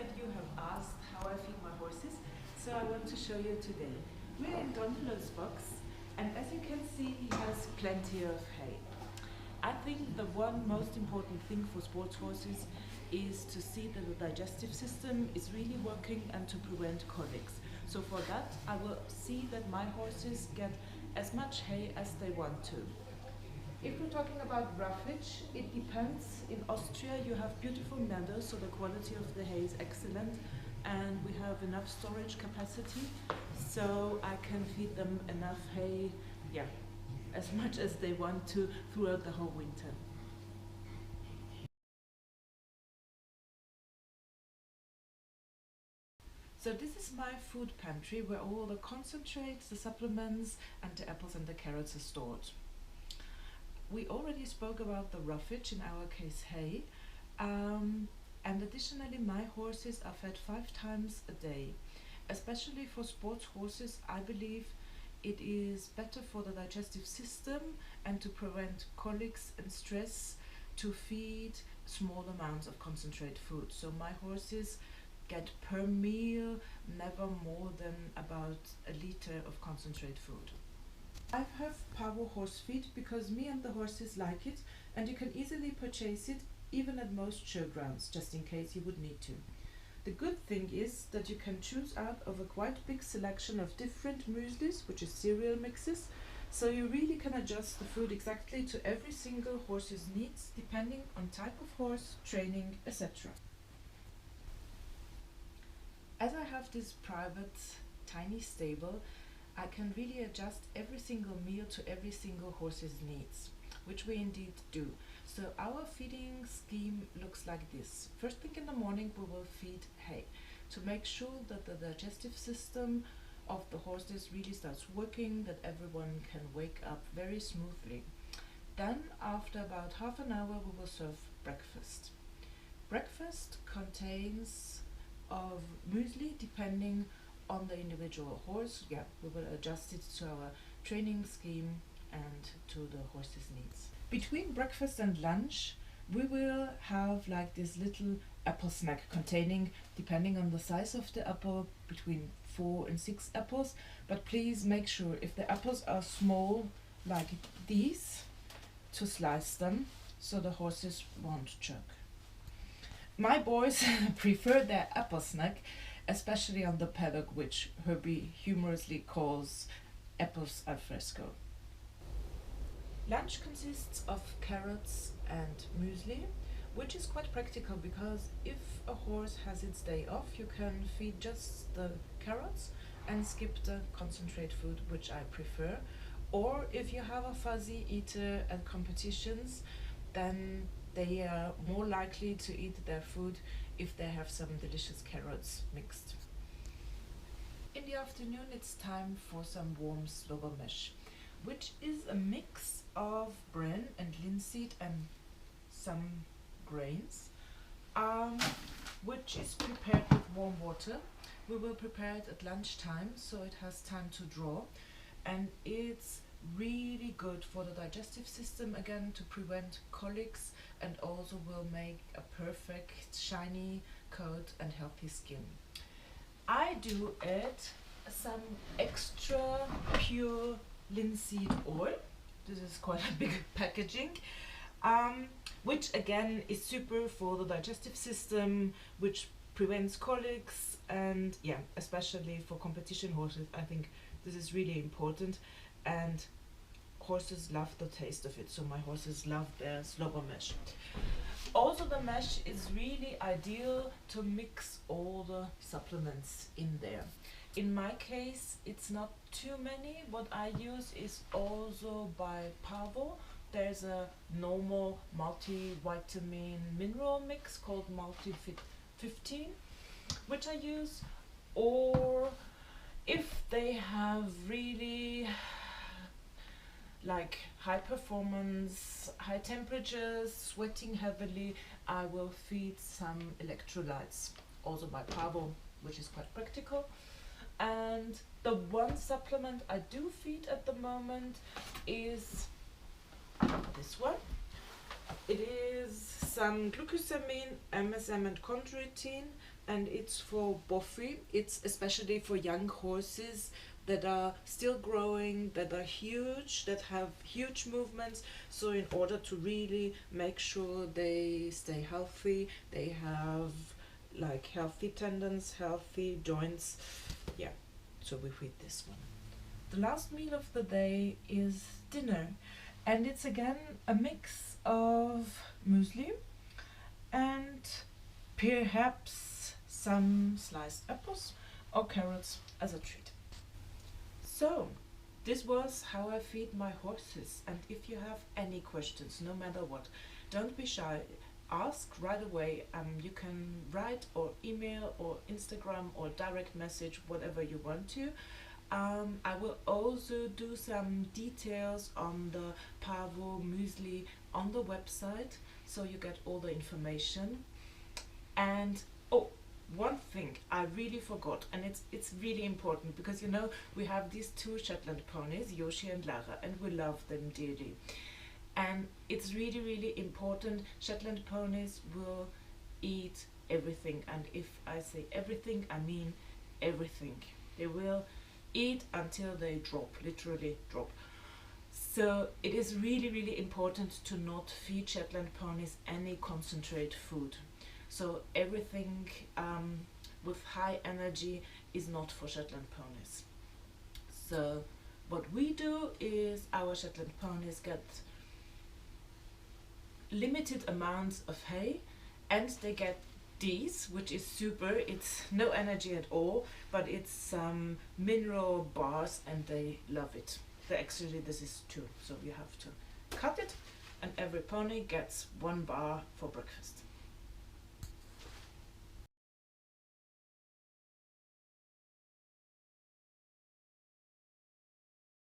that you have asked how I feed my horses, so I want to show you today. We're in Gondolo's box, and as you can see, he has plenty of hay. I think the one most important thing for sports horses is to see that the digestive system is really working and to prevent colics. So for that, I will see that my horses get as much hay as they want to. If we're talking about roughage, it depends. In Austria, you have beautiful meadows, so the quality of the hay is excellent, and we have enough storage capacity, so I can feed them enough hay, yeah, as much as they want to throughout the whole winter. So this is my food pantry where all the concentrates, the supplements, and the apples and the carrots are stored. We already spoke about the roughage, in our case hay, and additionally my horses are fed 5 times a day. Especially for sports horses, I believe it is better for the digestive system and to prevent colics and stress to feed small amounts of concentrate food. So my horses get per meal never more than about a liter of concentrate food. I have power horse feed because me and the horses like it, and you can easily purchase it even at most showgrounds, just in case you would need to. The good thing is that you can choose out of a quite big selection of different mueslis, which is cereal mixes, so you really can adjust the food exactly to every single horse's needs depending on type of horse, training, etc. As I have this private tiny stable, I can really adjust every single meal to every single horse's needs, which we indeed do. So our feeding scheme looks like this. First thing in the morning we will feed hay to make sure that the digestive system of the horses really starts working, that everyone can wake up very smoothly. Then after about half an hour we will serve breakfast. Breakfast contains of muesli depending on the individual horse. Yeah, we will adjust it to our training scheme and to the horse's needs. Between breakfast and lunch, we will have like this little apple snack containing, depending on the size of the apple, between 4 and 6 apples. But please make sure if the apples are small, like these, to slice them so the horses won't choke. My boys prefer their apple snack, especially on the paddock, which Herbie humorously calls apples al fresco. Lunch consists of carrots and muesli, which is quite practical because if a horse has its day off, you can feed just the carrots and skip the concentrate food, which I prefer. Or if you have a fuzzy eater at competitions, then they are more likely to eat their food if they have some delicious carrots mixed. In the afternoon it's time for some warm slobber mash, which is a mix of bran and linseed and some grains, which is prepared with warm water. We will prepare it at lunchtime so it has time to draw, and it's really good for the digestive system, again to prevent colics, and also will make a perfect shiny coat and healthy skin. I do add some extra pure linseed oil. This is quite a big packaging, which again is super for the digestive system, which prevents colics, and yeah, especially for competition horses, I think this is really important, and horses love the taste of it, so my horses love their slobber mash. Also the mash is really ideal to mix all the supplements in there. In my case it's not too many. What I use is also by Pavo. There's a normal multivitamin mineral mix called Multifit 15, which I use. Or if they have really like high performance, high temperatures, sweating heavily, I will feed some electrolytes, also by Pavo, which is quite practical. And the one supplement I do feed at the moment is this one. It is some glucosamine, MSM and chondroitin and it's for Boffy. It's especially for young horses that are still growing, that are huge, that have huge movements. So in order to really make sure they stay healthy, they have like healthy tendons, healthy joints. Yeah, so we feed this one. The last meal of the day is dinner, and it's again a mix of muesli and perhaps some sliced apples or carrots as a treat. So, this was how I feed my horses, and if you have any questions, no matter what, don't be shy. Ask right away. You can write or email or Instagram or direct message, whatever you want to. I will also do some details on the Pavo muesli on the website, so you get all the information. And oh, one thing I really forgot, and it's really important because we have these two Shetland ponies, Yoshi and Lara, and we love them dearly. And it's really really important. Shetland ponies will eat everything, and if I say everything, I mean everything. They will eat until they drop, literally drop. So it is really really important to not feed Shetland ponies any concentrate food. So everything with high energy is not for Shetland ponies. So what we do is our Shetland ponies get limited amounts of hay, and they get these, which is super. It's no energy at all, but it's some mineral bars, and they love it. Actually, this is two, so you have to cut it, and every pony gets one bar for breakfast.